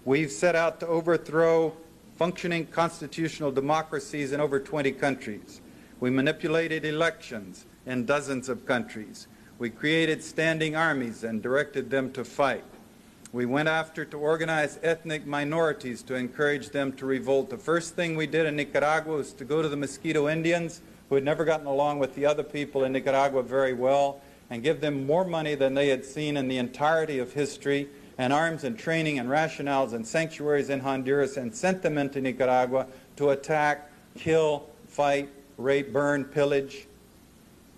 We've set out to overthrow functioning constitutional democracies in over 20 countries. We manipulated elections in dozens of countries. We created standing armies and directed them to fight. We went after to organize ethnic minorities to encourage them to revolt. The first thing we did in Nicaragua was to go to the Mosquito Indians, who had never gotten along with the other people in Nicaragua very well, and give them more money than they had seen in the entirety of history, and arms and training and rationales and sanctuaries in Honduras, and sent them into Nicaragua to attack, kill, fight, rape, burn, pillage.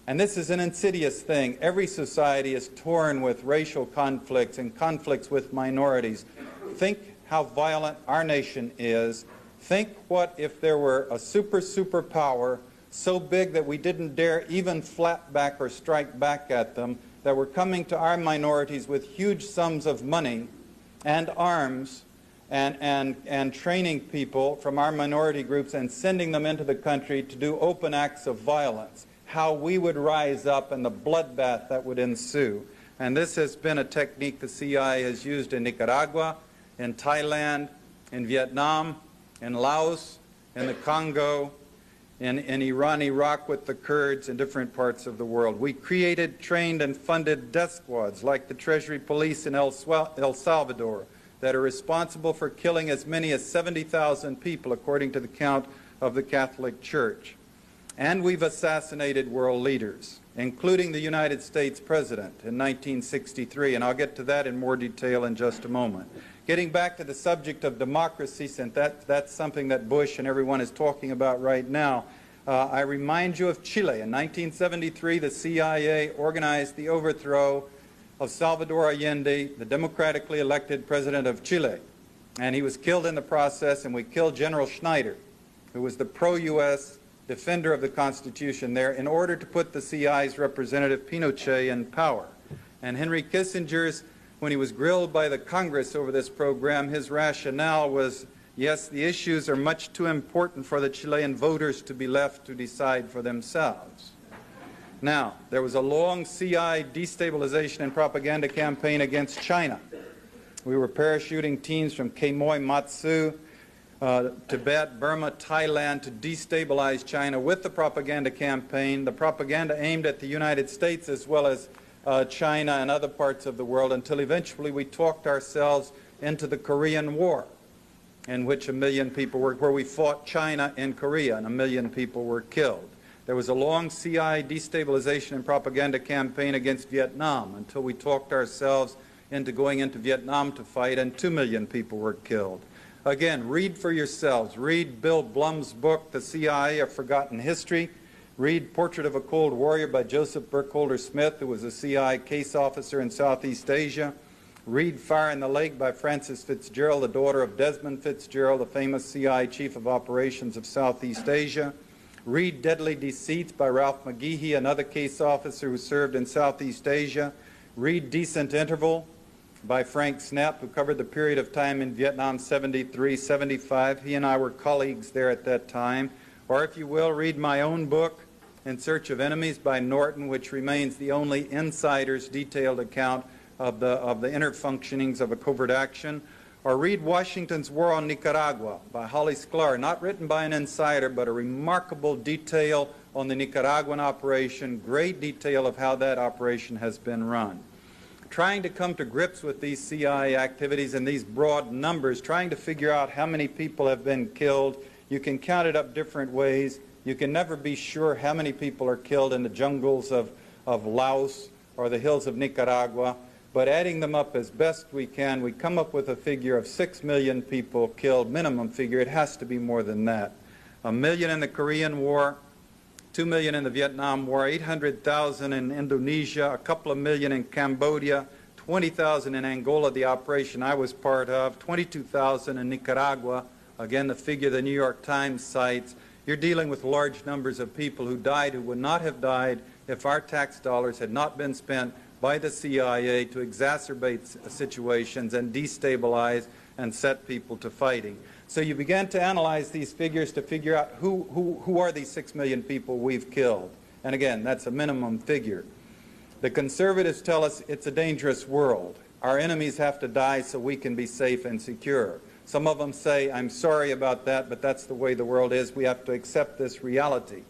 And this is an insidious thing. Every society is torn with racial conflicts and conflicts with minorities. Think how violent our nation is. Think what if there were a superpower so big that we didn't dare even flap back or strike back at them, that were coming to our minorities with huge sums of money and arms and training people from our minority groups and sending them into the country to do open acts of violence. How we would rise up and the bloodbath that would ensue. And this has been a technique the CIA has used in Nicaragua, in Thailand, in Vietnam, in Laos, in the Congo, in Iran, Iraq with the Kurds, in different parts of the world. We created, trained, and funded death squads like the Treasury Police in El Salvador that are responsible for killing as many as 70,000 people, according to the count of the Catholic Church. And we've assassinated world leaders, including the United States President in 1963, and I'll get to that in more detail in just a moment. Getting back to the subject of democracy, since that's something that Bush and everyone is talking about right now, I remind you of Chile. In 1973, the CIA organized the overthrow of Salvador Allende, the democratically elected president of Chile. And he was killed in the process, and we killed General Schneider, who was the pro-U.S. defender of the Constitution there, in order to put the CIA's representative Pinochet in power. And Henry Kissinger's, when he was grilled by the Congress over this program, his rationale was, yes, the issues are much too important for the Chilean voters to be left to decide for themselves. Now, there was a long CIA destabilization and propaganda campaign against China. We were parachuting teams from Quemoy, Matsu, Tibet, Burma, Thailand to destabilize China with the propaganda campaign, the propaganda aimed at the United States as well as China and other parts of the world, until eventually we talked ourselves into the Korean War, in which 1 million people were, where we fought China in Korea and 1 million people were killed. There was a long CIA destabilization and propaganda campaign against Vietnam until we talked ourselves into going into Vietnam to fight, and 2 million people were killed. Again, read for yourselves. Read Bill Blum's book, The CIA, A Forgotten History. Read Portrait of a Cold Warrior by Joseph Burkholder Smith, who was a CIA case officer in Southeast Asia. Read Fire in the Lake by Frances Fitzgerald, the daughter of Desmond Fitzgerald, the famous CIA Chief of Operations of Southeast Asia. Read Deadly Deceits by Ralph McGehee, another case officer who served in Southeast Asia. Read Decent Interval by Frank Snapp, who covered the period of time in Vietnam, 73, 75. He and I were colleagues there at that time. Or if you will, read my own book, In Search of Enemies by Norton, which remains the only insider's detailed account of the inner functionings of a covert action. Or read Washington's War on Nicaragua by Holly Sklar, not written by an insider, but a remarkable detail on the Nicaraguan operation, great detail of how that operation has been run. Trying to come to grips with these CIA activities and these broad numbers, trying to figure out how many people have been killed. You can count it up different ways. You can never be sure how many people are killed in the jungles of Laos or the hills of Nicaragua. But adding them up as best we can, we come up with a figure of 6 million people killed, minimum figure. It has to be more than that. 1 million in the Korean War, 2 million in the Vietnam War, 800,000 in Indonesia, a couple of million in Cambodia, 20,000 in Angola, the operation I was part of, 22,000 in Nicaragua, again the figure the New York Times cites. You're dealing with large numbers of people who died who would not have died if our tax dollars had not been spent by the CIA to exacerbate situations and destabilize and set people to fighting. So you began to analyze these figures to figure out who are these 6 million people we've killed. And again, that's a minimum figure. The conservatives tell us it's a dangerous world. our enemies have to die so we can be safe and secure. Some of them say, I'm sorry about that, but that's the way the world is. We have to accept this reality.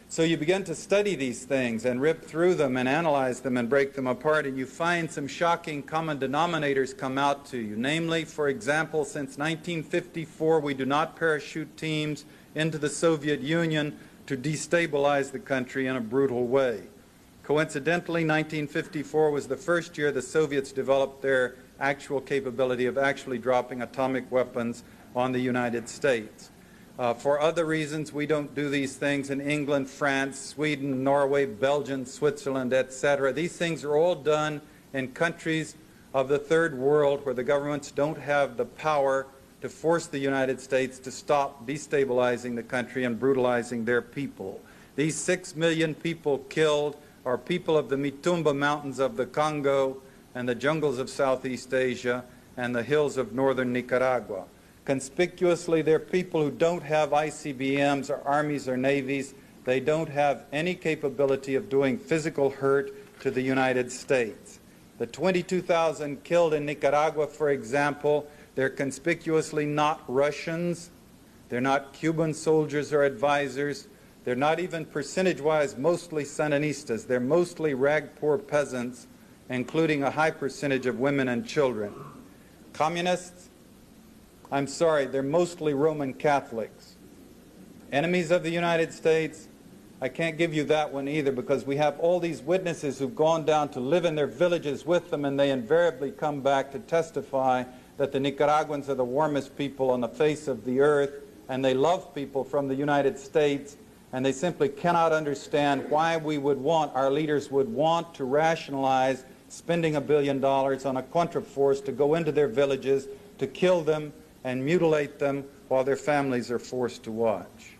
So you begin to study these things and rip through them and analyze them and break them apart, and you find some shocking common denominators come out to you. Namely, for example, since 1954, we do not parachute teams into the Soviet Union to destabilize the country in a brutal way. Coincidentally, 1954 was the first year the Soviets developed their actual capability of actually dropping atomic weapons on the United States. For other reasons, we don't do these things in England, France, Sweden, Norway, Belgium, Switzerland, etc. These things are all done in countries of the third world where the governments don't have the power to force the United States to stop destabilizing the country and brutalizing their people. These 6 million people killed are people of the Mitumba Mountains of the Congo and the jungles of Southeast Asia and the hills of northern Nicaragua. Conspicuously, they're people who don't have ICBMs or armies or navies. They don't have any capability of doing physical hurt to the United States. The 22,000 killed in Nicaragua, for example, they're conspicuously not Russians. They're not Cuban soldiers or advisors. They're not even percentage-wise mostly Sandinistas. They're mostly rag-poor peasants, including a high percentage of women and children. Communists? I'm sorry, they're mostly Roman Catholics. Enemies of the United States? I can't give you that one either, because we have all these witnesses who've gone down to live in their villages with them, and they invariably come back to testify that the Nicaraguans are the warmest people on the face of the earth, and they love people from the United States, and they simply cannot understand why we would want, our leaders would want to rationalize spending $1 billion on a contraforce to go into their villages, to kill them and mutilate them while their families are forced to watch.